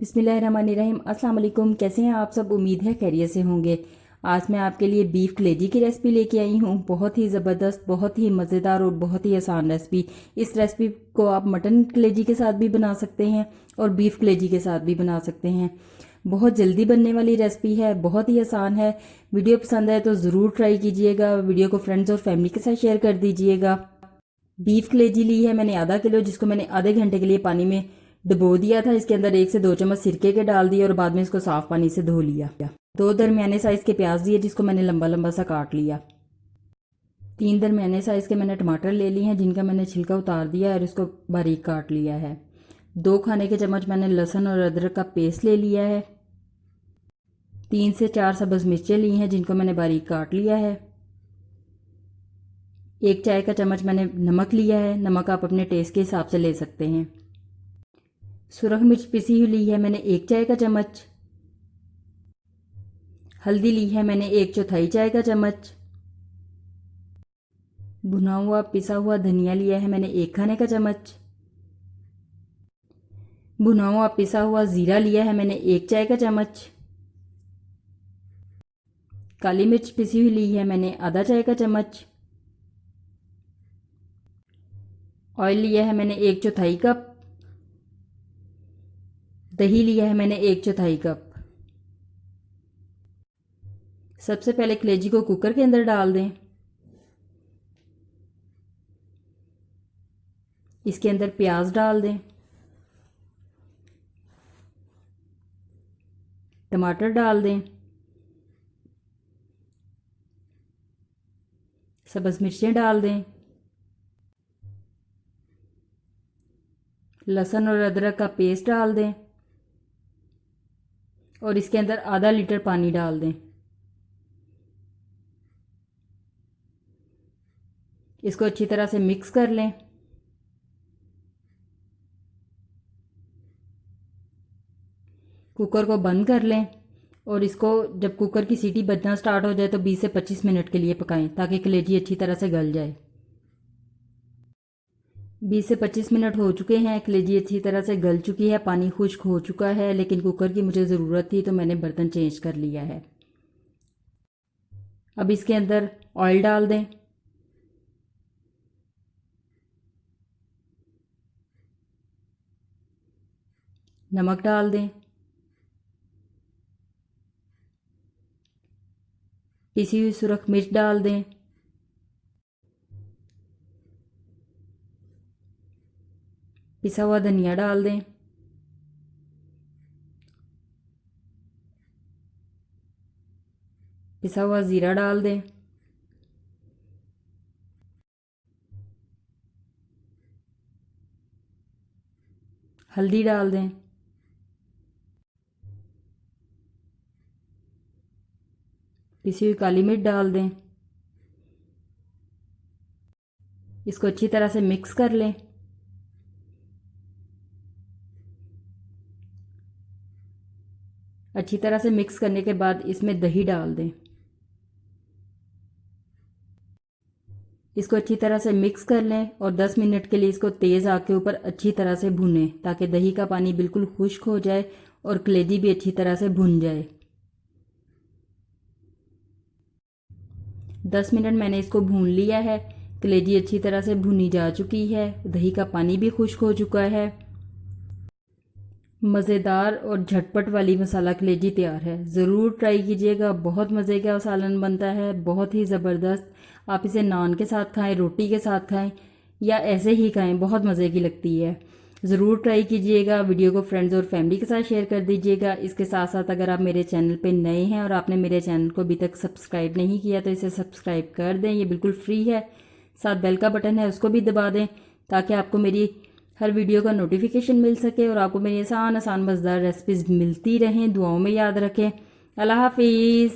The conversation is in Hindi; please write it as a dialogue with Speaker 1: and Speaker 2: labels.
Speaker 1: बिस्मिल्लाहिर्रहमानिर्रहीम। अस्सलाम वालेकुम। कैसे हैं आप सब? उम्मीद है खैरियत से होंगे। आज मैं आपके लिए बीफ कलेजी की रेसिपी लेके आई हूँ। बहुत ही ज़बरदस्त, बहुत ही मज़ेदार और बहुत ही आसान रेसिपी। इस रेसिपी को आप मटन कलेजी के साथ भी बना सकते हैं और बीफ कलेजी के साथ भी बना सकते हैं। बहुत जल्दी बनने वाली रेसिपी है, बहुत ही आसान है। वीडियो पसंद आए तो ज़रूर ट्राई कीजिएगा। वीडियो को फ्रेंड्स और फैमिली के साथ शेयर कर दीजिएगा। बीफ कलेजी ली है मैंने आधा किलो, जिसको मैंने आधे घंटे के लिए पानी में डुबो दिया था। इसके अंदर 1 से 2 चम्मच सिरके के डाल दिए और बाद में इसको साफ पानी से धो लिया। 2 दरमियाने साइज़ के प्याज दिए, जिसको मैंने लंबा लंबा सा काट लिया। 3 दरमियाने साइज़ के मैंने टमाटर ले लिए हैं, जिनका मैंने छिलका उतार दिया और इसको बारीक काट लिया है। 2 खाने के चम्मच मैंने लहसुन और अदरक का पेस्ट ले लिया है। 3 से 4 सब्ज़ मिर्चें ली हैं, जिनको मैंने बारीक काट लिया है। 1 चाय का चम्मच मैंने नमक लिया है। नमक आप अपने टेस्ट के हिसाब से ले सकते हैं। सुरख मिर्च पिसी हुई ली है मैंने 1 चाय का चम्मच। हल्दी ली है मैंने 1/4 चाय का चम्मच। भुना हुआ पिसा हुआ धनिया लिया है मैंने 1 खाने का चम्मच। भुना हुआ पिसा हुआ ज़ीरा लिया है मैंने 1 चाय का चम्मच। काली मिर्च पिसी हुई ली है मैंने आधा चाय का चम्मच। ऑयल लिया है मैंने 1/4 कप। दही लिया है मैंने 1/4 कप। सबसे पहले कलेजी को कुकर के अंदर डाल दें। इसके अंदर प्याज डाल दें, टमाटर डाल दें, सब्ज़ मिर्चें डाल दें, लहसुन और अदरक का पेस्ट डाल दें और इसके अंदर आधा लीटर पानी डाल दें। इसको अच्छी तरह से मिक्स कर लें। कुकर को बंद कर लें और इसको जब कुकर की सीटी बजना स्टार्ट हो जाए तो 20 से 25 मिनट के लिए पकाएं, ताकि कलेजी अच्छी तरह से गल जाए। 20 से 25 मिनट हो चुके हैं। कलेजी अच्छी तरह से गल चुकी है, पानी खुश्क हो चुका है, लेकिन कुकर की मुझे ज़रूरत थी तो मैंने बर्तन चेंज कर लिया है। अब इसके अंदर ऑयल डाल दें। नमक डाल दें। पिसी हुई सुरख मिर्च डाल दें। पिसा हुआ धनिया डाल दें। पिसा हुआ ज़ीरा डाल दें। हल्दी डाल दें। पिसी हुई काली मिर्च डाल दें। इसको अच्छी तरह से मिक्स कर लें। अच्छी तरह से मिक्स करने के बाद इसमें दही डाल दें। इसको अच्छी तरह से मिक्स कर लें और 10 मिनट के लिए इसको तेज़ आग के ऊपर अच्छी तरह से भूनें, ताकि दही का पानी बिल्कुल खुश्क हो जाए और कलेजी भी अच्छी तरह से भुन जाए। 10 मिनट मैंने इसको भून लिया है। कलेजी अच्छी तरह से भुनी जा चुकी है, दही का पानी भी खुश्क हो चुका है। मज़ेदार और झटपट वाली मसाला कलेजी तैयार है। ज़रूर ट्राई कीजिएगा। बहुत मज़े का सालन बनता है, बहुत ही ज़बरदस्त। आप इसे नान के साथ खाएं, रोटी के साथ खाएं या ऐसे ही खाएं, बहुत मज़े की लगती है। ज़रूर ट्राई कीजिएगा। वीडियो को फ्रेंड्स और फैमिली के साथ शेयर कर दीजिएगा। इसके साथ साथ अगर आप मेरे चैनल पे नए हैं और आपने मेरे चैनल को अभी तक सब्सक्राइब नहीं किया तो इसे सब्सक्राइब कर दें, ये बिल्कुल फ्री है। साथ बेल का बटन है, उसको भी दबा दें, ताकि आपको मेरी हर वीडियो का नोटिफिकेशन मिल सके और आपको मेरी आसान आसान मज़ेदार रेसिपीज़ मिलती रहें। दुआओं में याद रखें। अल्लाह हाफिज़।